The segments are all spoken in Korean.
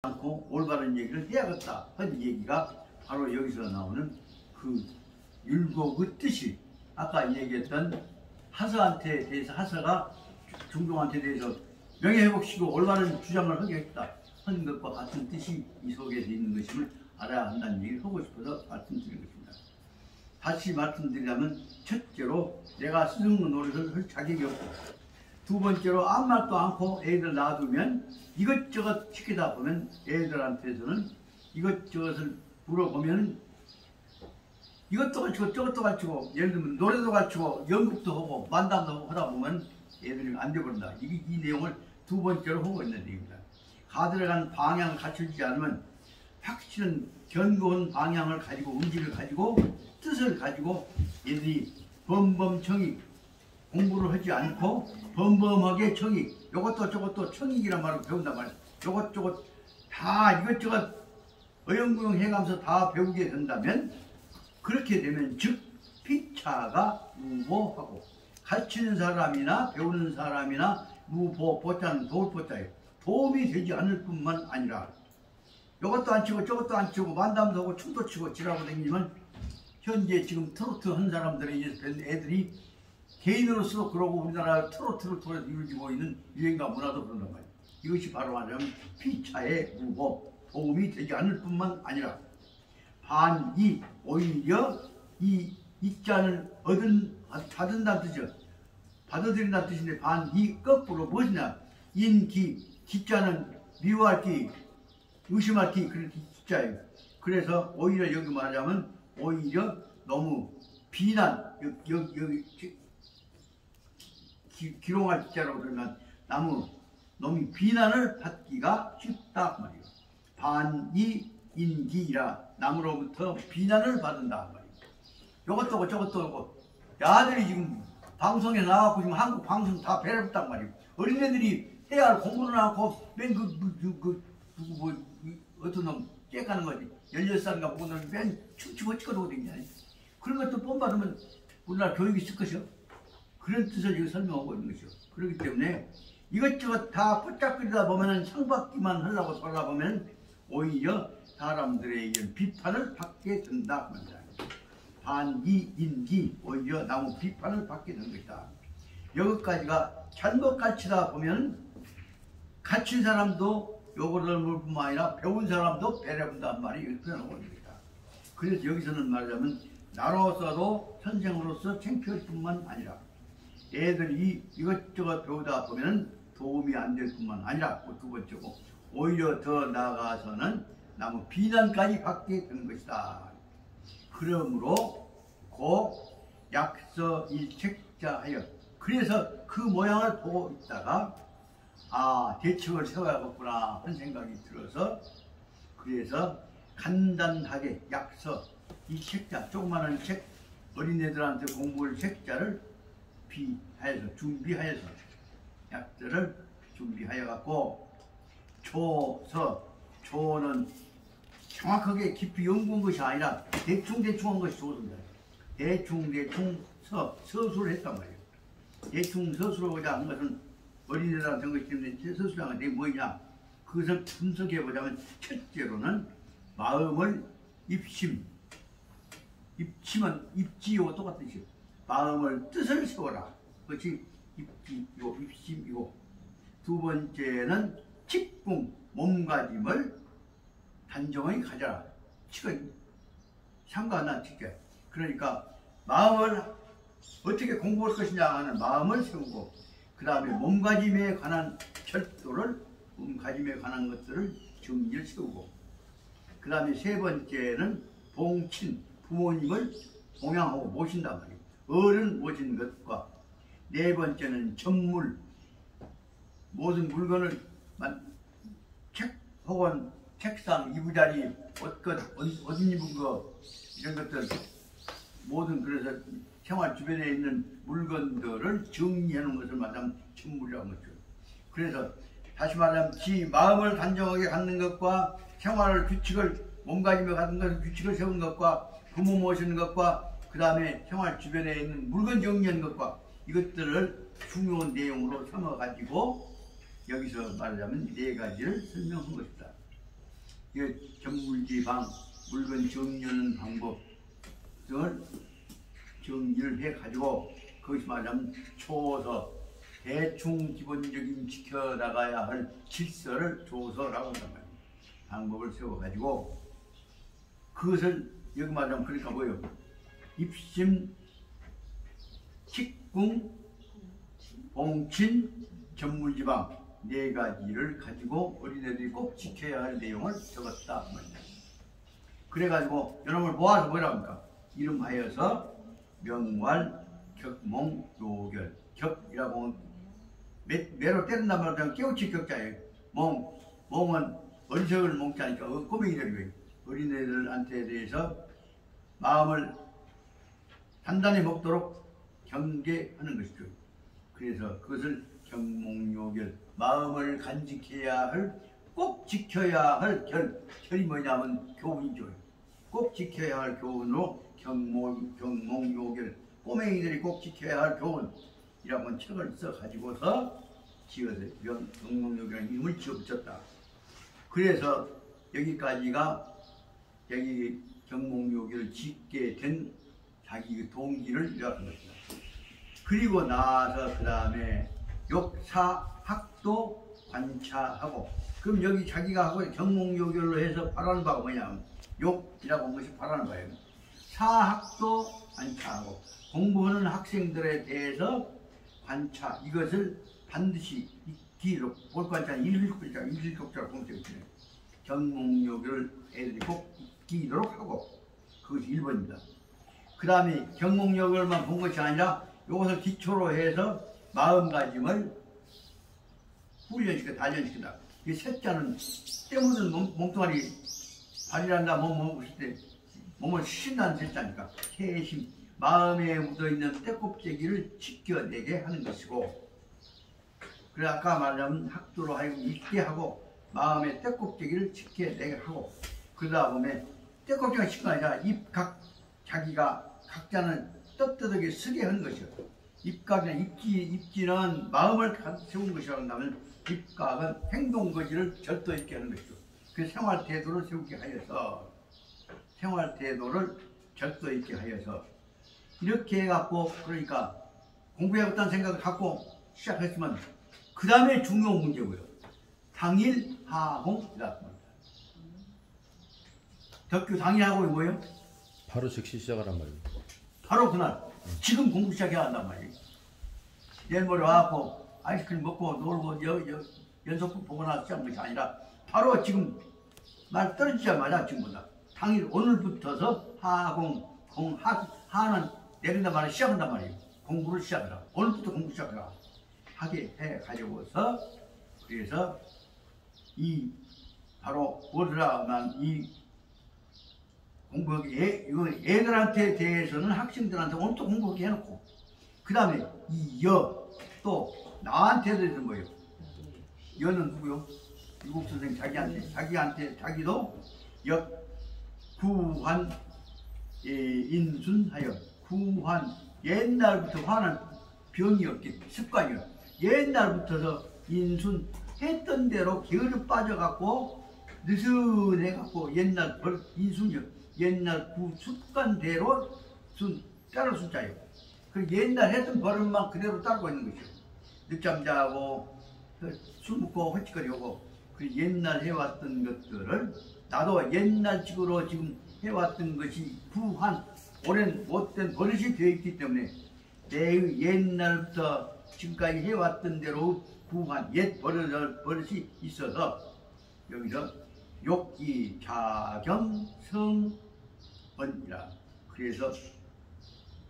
않고 올바른 얘기를 해야겠다 하는 얘기가 바로 여기서 나오는 그 율곡의 뜻이, 아까 얘기했던 하서한테 대해서 하서가 중종한테 대해서 명예회복시키고 올바른 주장을 하겠다 하는 것과 같은 뜻이 이 속에 있는 것임을 알아야 한다는 얘기를 하고 싶어서 말씀드린 것입니다. 다시 말씀드리자면, 첫째로 내가 스승의 노릇을 할 자격이 없고, 두 번째로 아무 말도 않고 애들 놔두면 이것저것 시키다 보면 애들한테서는 이것저것을 물어보면 이것도 가르치고 저것도 가르치고, 예를 들면 노래도 가르치고 연극도 하고 만담도 하고 하다 보면 애들이 안 돼버린다. 이 내용을 두 번째로 하고 있는 얘기입니다. 가들에 간 방향을 갖춰주지 않으면 확실한 견고한 방향을 가지고 의지를 가지고 뜻을 가지고 애들이 범범청이 공부를 하지 않고 범범하게 청익, 요것도 저것도 청익이란 말을 배운단 말이에요. 요것저것 다 이것저것 어영부영 해가면서 다 배우게 된다면, 그렇게 되면 즉 피차가 무보하고, 가르치는 사람이나 배우는 사람이나 무보, 보자는 도울 보자예요. 도움이 되지 않을 뿐만 아니라 요것도 안 치고 저것도 안 치고 만담도 하고 춤도 추고 지라고 다니면, 현재 지금 트로트 한 사람들에 의해서 된 애들이 개인으로서 그러고 우리나라 트로트를 통해서 이루어지고 있는 유행과 문화도 그런단 말이에요. 이것이 바로 말하자면 피차의 무보, 도움이 되지 않을 뿐만 아니라 반이, 오히려 이 이자는 받은다는 뜻이죠. 받아들인다는 뜻인데, 반이 거꾸로 무엇이냐, 인기, 기자는 미워할 기, 의심할 기, 그렇게 기자예요. 그래서 오히려 여기 말하자면 오히려 너무 비난, 여기 기롱할 기자라고 그러면 너무 비난을 받기가 쉽다 말이에요. 반이 인기라, 남으로부터 비난을 받는다 말이에요. 요것도 하고 저것도 하고, 야들이 지금 방송에 나와갖고 지금 한국 방송 다 배려했단 말이에요. 어린애들이 해야 할 공부는 않고 맨 어떤 놈 깨가는 거지. 16살인가 보고는 맨 춤추고 찍어놓고 다니냐. 그런 것도 본받으면 우리나라 교육이 있을 것이요. 그런 뜻을 지금 설명하고 있는 것이요. 그렇기 때문에 이것저것 다 뽀짝거리다 보면은 상받기만 하려고 살다 보면 오히려 사람들에게 비판을 받게 된다. 반기, 인기, 오히려 나무 비판을 받게 되는 것이다. 여기까지가 잘못 가르치다 보면 가르친 사람도 요거를 물 뿐만 아니라 배운 사람도 배려본다는 말이 여기 표현하고 있습니다. 그래서 여기서는 말하자면 나로서도 선생으로서 창피할 뿐만 아니라 애들이 이것저것 배우다 보면 도움이 안 될 뿐만 아니라, 두 번째고 오히려 더 나아가서는 나무 비난까지 받게 되는 것이다. 그러므로 고 약서일책자 하여, 그래서 그 모양을 보고 있다가 대책을 세워야겠구나 하는 생각이 들어서, 그래서 간단하게 약서, 이 책자, 조그마한 책, 어린애들한테 공부할 책자를 비하여서 준비하여서 약들을 준비하여 갖고, 조는 정확하게 깊이 연구한 것이 아니라 대충대충 한 것이 좋습니다. 대충 서술을 했단 말이에요. 대충 서술하고자 하는 것은 어린애들한테 한 것이 때문에 서술하는 게 뭐냐, 그것을 분석해 보자면, 첫째로는 마음을 입심은 입지요 똑같은 뜻이에요. 마음을 뜻을 세워라. 그것이 입지이고 입심이고, 두 번째는 직궁, 몸가짐을 단정히 가져라. 치근 상관한 직계. 그러니까 마음을 어떻게 공부할 것이냐 하는 마음을 세우고, 그 다음에 몸가짐에 관한 철도를, 몸가짐에 관한 것들을 정리를 세우고, 그 다음에 세 번째는 봉친, 부모님을 봉양하고 모신단 말이에요. 어른 모신 것과, 네 번째는 전물, 모든 물건을 책 혹은 책상, 이부자리, 옷 입은 거, 이런 것들 모든, 그래서 생활 주변에 있는 물건들을 정리해 놓은 것을 말하면 전물이라고 하죠. 그래서 다시 말하면 지 마음을 단정하게 갖는 것과 생활을 규칙을, 몸가짐에 갖는 것을 규칙을 세우는 것과, 부모 모시는 것과, 그 다음에 생활 주변에 있는 물건 정리하는 것과, 이것들을 중요한 내용으로 삼아가지고 여기서 말하자면 네 가지를 설명한 것이다. 전물지방 물건 정리하는 방법 등을 정리를 해가지고 그것이 말하자면 초서 대충 기본적인 지켜나가야 할 질서를 조서라고 한단 말이에요. 방법을 세워가지고 그것을 여기 말하자면 그러니까 뭐예요? 입심, 직궁, 봉친, 전물지방 네 가지를 가지고 어린애들이 꼭 지켜야 할 내용을 적었다. 그래가지고 여러분을 모아서 뭐라 합니까? 이름하여서 명활, 격몽, 요결. 격이라고 매로 때린단 말이야. 깨우치 격자예요. 몽은 어리석을 몽자니까 꼬맹이들이 어린애들한테 대해서 마음을 단단히 먹도록 경계하는 것이죠. 그래서 그것을 경몽요결, 마음을 간직해야 할, 꼭 지켜야 할 결이 뭐냐면 교훈이죠. 꼭 지켜야 할 교훈으로 경몽요결, 꼬맹이들이 꼭 지켜야 할 교훈이라고 책을 써가지고서 지어서 경몽요결이라는 이름을 지어붙였다. 그래서 여기까지가 여기 경몽요결을 짓게 된 자기 동기를 요약한 것이다. 그리고 나서 그 다음에 욕사학도 관차하고, 그럼 여기 자기가 하고 경몽요결로 해서 바라는 바가 뭐냐면 욕이라고 한 것이 바라는 바예요. 사학도 관차하고, 공부하는 학생들에 대해서 관차, 이것을 반드시 익히도록, 볼관차는 일일독자라고 보면 되거든요. 경몽요결을 애들이 꼭 익히도록 하고, 그것이 1번입니다. 그 다음에 경몽요결만 본 것이 아니라 이것을 기초로 해서 마음가짐을 훈련시켜 단련시킨다. 이 셋자는 때묻은 몸뚱아리 발이란다 몸을 신다는 셋자니까 태심, 마음에 묻어있는 때꼽재기를 지켜내게 하는 것이고, 그래 아까 말하자면 학도로 하여금 읽게 하고 마음의 때꼽재기를 지켜내게 하고, 그러다 보면 때꼽재기가 쉽게 아니라 자기가 각자는 떳떳하게 쓰게 하는 것이요. 입각이나 입지는 마음을 세운 것이라고 한다면, 입각은 행동거지를 절도 있게 하는 것이죠. 그 생활태도를 세우게 하여서, 생활태도를 절도 있게 하여서, 이렇게 해갖고, 그러니까 공부해야겠다는 생각을 갖고 시작했지만, 그 다음에 중요한 문제고요. 당일 하공이라고 합니다. 덕규 당일하공이 뭐예요? 바로 즉시 시작하란 말이에요. 바로 그날 지금 공부 시작해야 한단 말이에요. 내일 모레 와갖고 아이스크림 먹고 놀고 연속극 보고 나서 시작한 것이 아니라 바로 지금 말 떨어지자마자 지금보다 당일 오늘부터서 하는 내린단 말이에요. 시작한단 말이에요. 공부를 시작하라. 오늘부터 공부 시작하라 하게 해가지고서, 그래서 이 바로 뭐라면 이 공부하기, 애들한테 대해서는 학생들한테 오늘부터 공부하게 해놓고, 그 다음에 이 또 나한테 대해서 뭐예요? 여는 누구요? 일국 선생 자기도 구환 인순하여, 구환, 옛날부터 화는 병이었기, 습관이요. 옛날부터서 인순했던 대로 게으르 빠져갖고 느슨해갖고 옛날 인순이요. 옛날 그 습관대로 따를 숫자예요. 그 옛날 했던 버릇만 그대로 따르고 있는 것이요. 늦잠 자고 술 먹고 헛짓거리고, 그 옛날 해왔던 것들을 나도 옛날식으로 지금 해왔던 것이 구한 오랜 못된 버릇이 되어 있기 때문에 내 옛날부터 지금까지 해왔던 대로 구한 옛 버릇이 있어서 여기서 욕기 자경성언이라, 그래서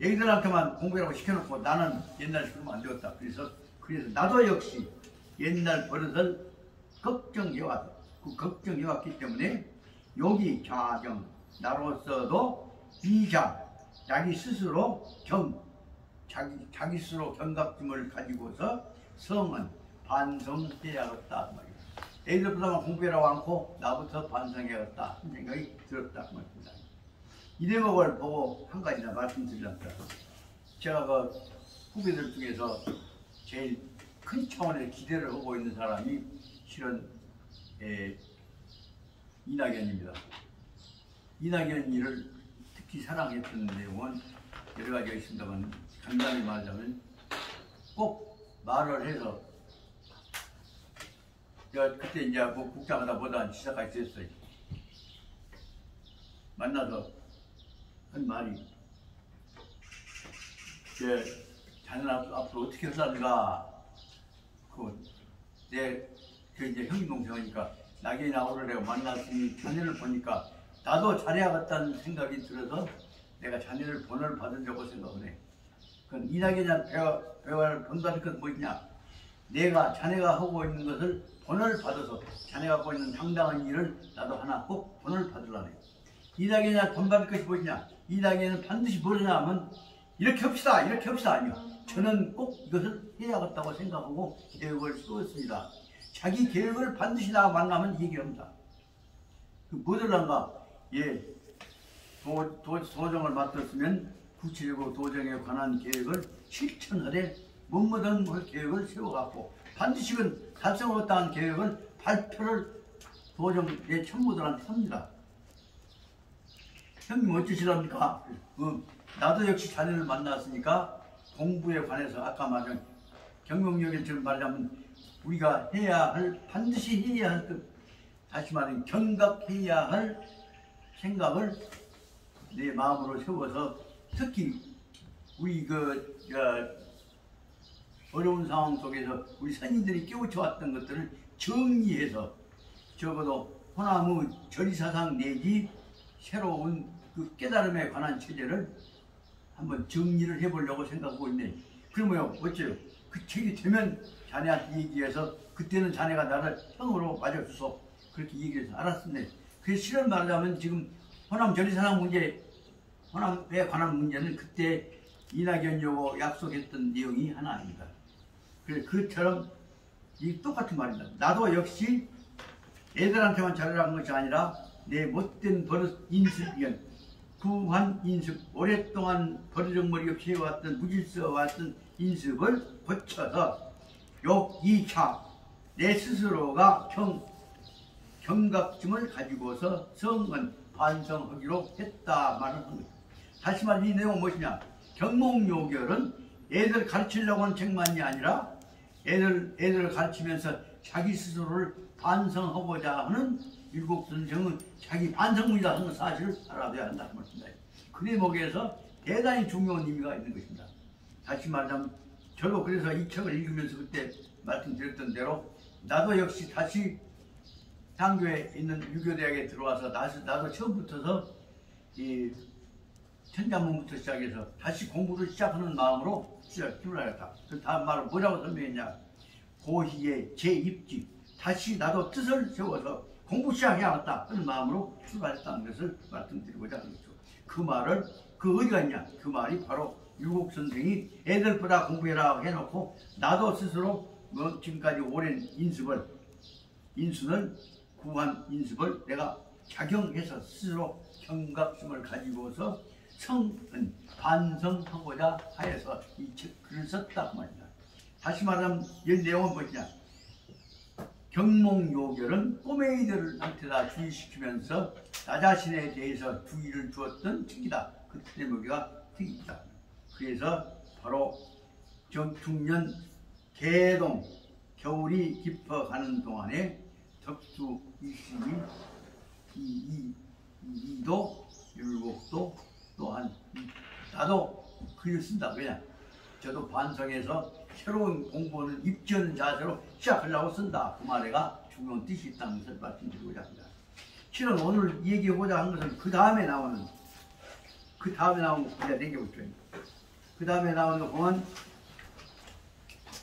애들한테만 공부하라고 시켜놓고 나는 옛날에 그러면 안 되었다. 그래서 나도 역시 옛날 버릇을 걱정해왔기 때문에 여기 자경, 나로서도 비자, 자기 스스로 자기 스스로 경각심을 가지고서 성은 반성해야겠다 말이에요. 애들보다만 공부해라고 않고 나부터 반성해야겠다 하는 생각이 들었다 말입니다. 이 대목을 보고 한 가지나 말씀드리랍니다. 제가 그 후배들 중에서 제일 큰 차원의 기대를 하고 있는 사람이 실은 이낙연입니다. 이낙연이를 특히 사랑했던 내용은 여러 가지가 있습니다만 간단히 말하자면 꼭 말을 해서 제가 그때 이제 뭐 국장하다 보다 지사가 있었어요. 만나서 한 말이 자네 앞으로 어떻게 하려는가 그 이제 형님 동생이니까 낙연이 나오를 내가 만났으니 자네를 보니까 나도 잘해야겠다는 생각이 들어서 내가 자네를 본을 받으려고 생각을 해. 그건 이낙연이한테 배워야 본받을 것은 뭐냐? 내가 자네가 하고 있는 것을 본을 받아서 자네가 하고 있는 당당한 일을 나도 하나 꼭 본을 받으려네. 이낙연이한테 본받을 것이 뭐냐? 이낙연은 반드시 뭐냐 하면 이렇게 합시다 이렇게 합시다 아니요. 저는 꼭 이것을 해야겠다고 생각하고 계획을 세웠습니다. 자기 계획을 반드시 나와 만나면 얘기를 합니다. 그 뭐들란가? 예, 도정을 맡았으면 구체적으로 도정에 관한 계획을 실천하되 못못한 계획을 세워갖고 반드시 그 달성하겠다는 계획을 발표를 도정 내 참모들한테 합니다. 형님 어쩌시랍니까? 나도 역시 자네를 만났으니까 공부에 관해서 아까 말한 경영력일처럼 말하자면 우리가 해야 할 반드시 해야 할 다시 말하면 경각해야 할 생각을 내 마음으로 세워서 특히 우리 어려운 상황 속에서 우리 선인들이 깨우쳐왔던 것들을 정리해서 적어도 호남의 절이사상 내지 새로운 그 깨달음에 관한 체제를 한번 정리를 해보려고 생각하고 있네. 그러면 어째요? 그 책이 되면 자네한테 얘기해서 그때는 자네가 나를 형으로 맞아주소. 그렇게 얘기해서 알았습니다. 그래서 실은 말하자면 지금 호남 절이사상 문제, 호남에 관한 문제는 그때 이낙연하고 약속했던 내용이 하나 아닙니다. 그래서 그처럼 이 똑같은 말입니다. 나도 역시 애들한테만 잘하는 것이 아니라 내 못된 버릇 인습이건 구한 인습, 오랫동안 버르장머리 없이 해왔던 무질서왔던 인습을 고쳐서 요 2차 내 스스로가 경각심을 가지고서 성은 반성하기로 했다 말을 합니다. 다시 말해 이 내용은 무엇이냐? 경몽요결은 애들 가르치려고 하는 책만이 아니라 애들을 가르치면서 자기 스스로를 반성하고자 하는 율곡선생은 자기 반성문이다 하는 사실을 알아둬야 한다는 것입니다. 그 대목에서 대단히 중요한 의미가 있는 것입니다. 다시 말하자면 저도 그래서 이 책을 읽으면서 그때 말씀드렸던 대로 나도 역시 다시 상교에 있는 유교대학에 들어와서 나도 처음부터서 이 천자문부터 시작해서 다시 공부를 시작하는 마음으로 시작을 하였다. 그 다음 말을 뭐라고 설명했냐? 고희의 재입지 다시 나도 뜻을 세워서 공부 시작해야겠다 하는 마음으로 출발했다는 것을 말씀드리고자 하는 거죠. 그 말을 어디가 있냐? 그 말이 바로 율곡 선생이 애들보다 공부해라 해놓고 나도 스스로 지금까지 오랜 인수는 구한 인습을 내가 작용해서 스스로 경각심을 가지고서 성은 반성하고자 하여서 이 글을 썼다 그 말입니다. 다시 말하면 이 내용은 뭐냐? 경몽요결은 꼬맹이들한테다 주의시키면서 나 자신에 대해서 주의를 주었던 책이다. 그 대목이가 특이다. 그래서 바로 중년 개동 겨울이 깊어가는 동안에 덕수 22도 율곡도 또한 나도 글을 쓴다. 왜냐? 저도 반성해서 새로운 공부는 입지하는 자세로 시작하려고 쓴다. 그 말에가 중요한 뜻이 있다는 것을 말씀드리고자 합니다. 실은 오늘 얘기하고자 한 것은 그 다음에 나오는 우리가 남겨볼게요. 그 다음에 나오는 거 보면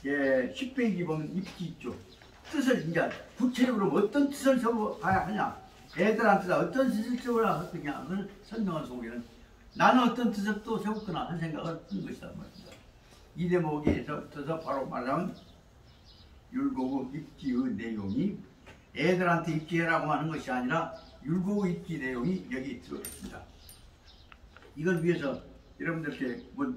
10페이지 보면 입지 있죠. 뜻을 이제 구체적으로 어떤 뜻을 적어가야 하냐, 애들한테 어떤 뜻을 적어야 하느냐 를 설명한 속에는 나는 어떤 뜻을 또 세웠구나 하는 생각을 한 것이다 말입니다. 이 대목에서부터 바로 말하면 율곡의 입지의 내용이 애들한테 입지해라고 하는 것이 아니라 율곡의 입지 내용이 여기 들어있습니다. 이걸 위해서 여러분들께 뭐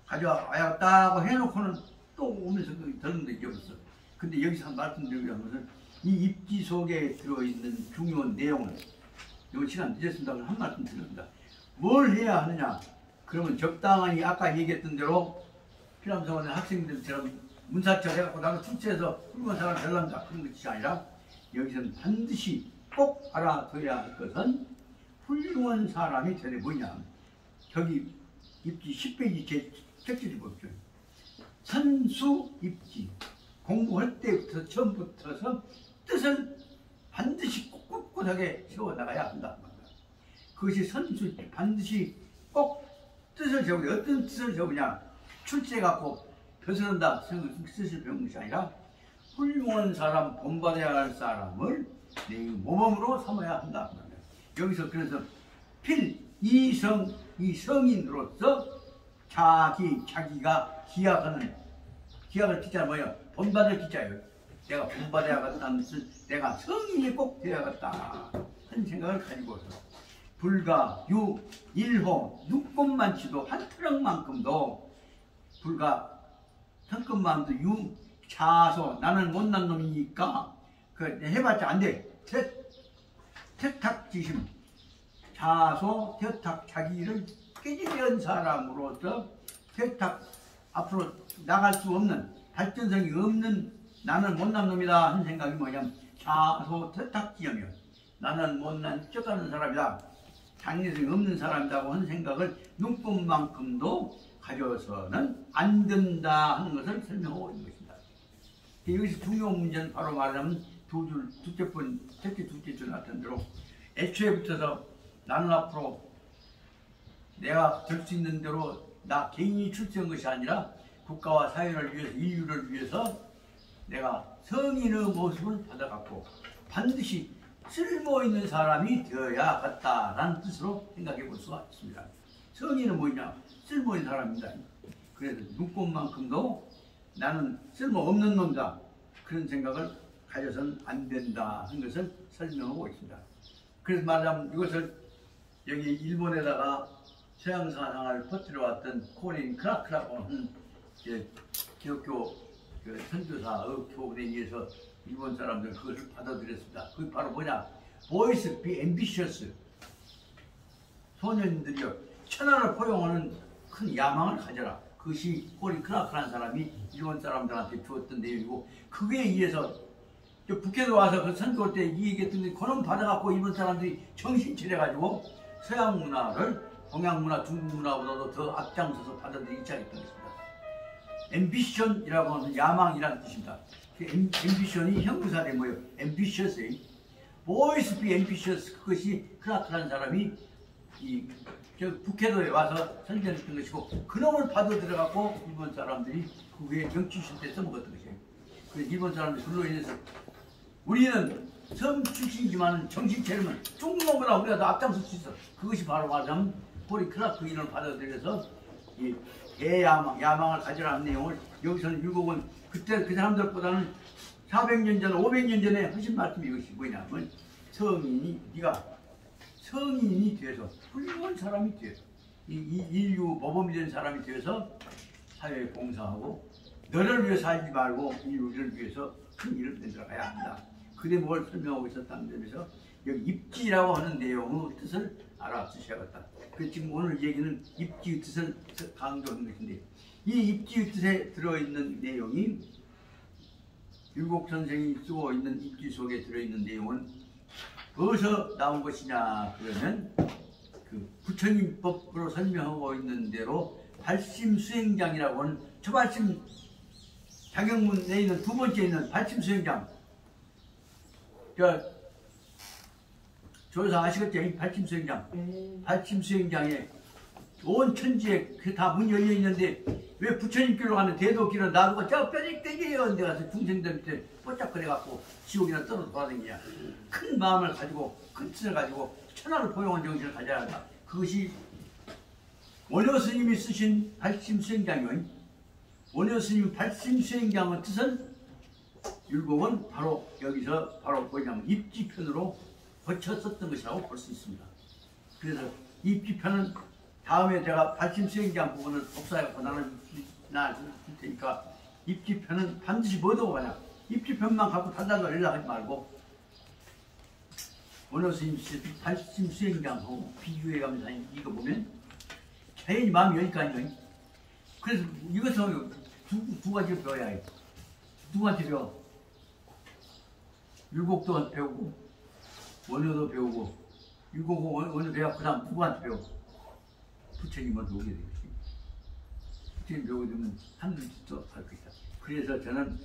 가져와야겠다고 해놓고는 또 오면서 들은 게 없어. 근데 여기서 말씀드리려는 것은 이 입지 속에 들어있는 중요한 내용을 이 시간 늦었습니다. 한 말씀 드립니다. 뭘 해야 하느냐? 그러면 적당히 아까 얘기했던 대로 피남성원의 학생들처럼 문사철 해갖고 나는 출제해서 훌륭한 사람을 되려는가 그런 것이 아니라 여기서는 반드시 꼭 알아둬야 할 것은 훌륭한 사람이 되는 뭐냐. 저기 입지 10페이지 제 책지를 보십시오. 선수 입지 공부할 때부터 처음부터서 뜻을 반드시 꿋꿋하게 세워나가야 한다. 그것이 선수 반드시 꼭 뜻을 세우냐. 어떤 뜻을 세우냐. 출제해갖고 벼슬한다 뜻을 배우는 것이 아니라 훌륭한 사람, 본받아야 할 사람을 내 모범으로 삼아야 한다. 여기서 그래서 이 성인으로서 자기가 기약을 기자 뭐야? 본받을 기자예요. 내가 본받아야겠다는 뜻은 내가 성인이 꼭 되어야겠다 하는 생각을 가지고서 불가 유 일호 눈꽃만치도 한 트럭만큼도 불가 턱끝만도 유 자소 나는 못난 놈이니까 그 해봤자 안 돼. 퇴탁지심 자소 퇴탁 자기를 깨지려는 사람으로서 퇴탁 앞으로 나갈 수 없는 발전성이 없는 나는 못난 놈이다 하는 생각이 뭐냐면 자소 퇴탁지이며 나는 못난 쫓아가는 사람이다. 장래성이 없는 사람이라고 하는 생각을 눈꽃만큼도 가져서는 안 된다 하는 것을 설명하고 있는 것입니다. 여기서 중요한 문제는 바로 말하자면 특히 둘째 줄 같은 대로 애초에부터서 나는 앞으로 내가 될 수 있는 대로 나 개인이 출세한 것이 아니라 국가와 사회를 위해서 인류를 위해서 내가 성인의 모습을 받아갖고 반드시 쓸모있는 사람이 되어야겠다라는 뜻으로 생각해 볼 수가 있습니다. 성인은 뭐냐? 쓸모있는 사람입니다. 그래서 눈꽃만큼도 나는 쓸모없는 놈이다. 그런 생각을 가져서는 안 된다 하는 것을 설명하고 있습니다. 그래서 말하자면 이것을 여기 일본에다가 서양사상을 퍼뜨려왔던 코린 크라크라고 하는 기독교 선교사 교훈에 의해서 일본 사람들 그것을 받아들였습니다. 그게 바로 뭐냐? Boys be ambitious. 소년들이여 천하를 포용하는 큰 야망을 가져라. 그것이 코린 크라크라는 사람이 일본 사람들한테 주었던 내용이고 그거에 의해서 북해도 와서 그 선교 때 이 얘기했던 게 그놈 받아갖고 일본 사람들이 정신 차려가지고 서양 문화를 동양 문화, 중국 문화보다도 더 앞장서서 받아들이기 시작했던 것입니다. 앰비션이라고 하는 야망이라는 뜻입니다. 앰비션이 형용사대 뭐예요? ambitious. Boys be ambitious. 그것이 크라크라는 사람이 북해도에 와서 선전했던 것이고 그놈을 받아들여갖고 일본 사람들이 그 후에 정치실 때 써먹었던 것이에요. 그래서 일본 사람들이 그로 인해서 우리는 섬 출신이지만 정신 차리면 중국 놈보다 우리가 더 앞장설 수 있어. 그것이 바로 말하자면 코린 크라크 인을 받아들여서 이 야망을 가지라는 내용을 여기서는 율곡은 그때 그 사람들보다는 400년 전, 500년 전에 하신 말씀이 이것이 뭐냐면 네가 성인이 돼서 훌륭한 사람이 돼서 이 인류 모범이 된 사람이 돼서 사회에 봉사하고 너를 위해 살지 말고 인류를 위해서 큰 일을 만들어가야 한다. 그 대목을 설명하고 있었다는 점에서 여기 입지라고 하는 내용의 뜻을 알아주셔야겠다. 그래서 지금 오늘 얘기는 입지의 뜻을 강조하는 것인데 이 입지의 뜻에 들어있는 내용이 율곡 선생이 쓰고 있는 입지 속에 들어있는 내용은 어디서 나온 것이냐 그러면 그 부처님법으로 설명하고 있는 대로 발심수행장이라고 하는 초발심 자경문에 있는 두 번째 있는 발심수행장 조사 아시겠죠? 발심수행장 발심수행장에 온 천지에 다 문 열려 있는데 왜 부처님길로 가는 대도길은 놔두고 저 뼈직대기에 가서 중생들한테 뽀짝거려갖고 지옥이나 떨어 돌아다니냐. 큰 마음을 가지고 큰 뜻을 가지고 천하를 포용한 정신을 가져야 한다. 그것이 원효 스님이 쓰신 발심수행장이요. 원효 스님 발심수행장의 뜻은 율곡은 바로 여기서 바로 뭐냐면 입지편으로 거쳤었던 것이라고 볼 수 있습니다. 그래서 입지편은 다음에 제가 발심수행장 부분을 복사해서 나눌 테니까 입지편은 반드시 뭐라고 하냐. 입지편만 갖고 달라고 연락하지 말고 원어스님 발심 수행장하고 비교해가면서 이거 보면 자연히 마음이 여기까지요. 그래서 이것은 두 가지를 배워야 해요. 누구한테 배워? 율곡도 배우고 원어도 배우고 율곡 원어 배우고 그 다음 누구한테 배워? 부처님한테 오게 되겠지. 부처님 배우게 되면 하늘도 할 것이다. 그래서 저는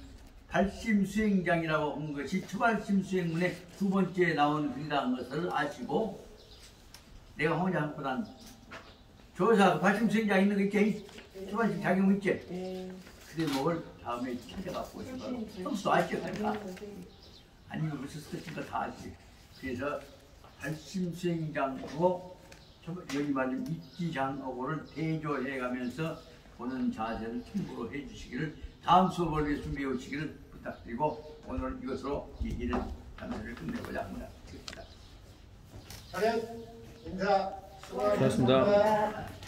발심수행장이라고 한 것이 초발심수행문의 두 번째에 나오는 글이라는 것을 아시고 내가 혼자 한 거보단 조사 발심수행장 있는 거 있지? 초발심 작용 있지? 그래 먹을 다음에 찾아갖고 있어. 성수도 알지? 아니면 무슨 쓰니까 다 알지. 그래서 발심수행장하고 여기 말하는 입지장하고를 대조해가면서 보는 자세를 참고로 해주시기를 다음 수업을 위해 준비해 오시기를 부탁드리고 오늘 이것으로 얘기를 단어를 끝내고자 합니다. 차렷 인사 수고하셨습니다.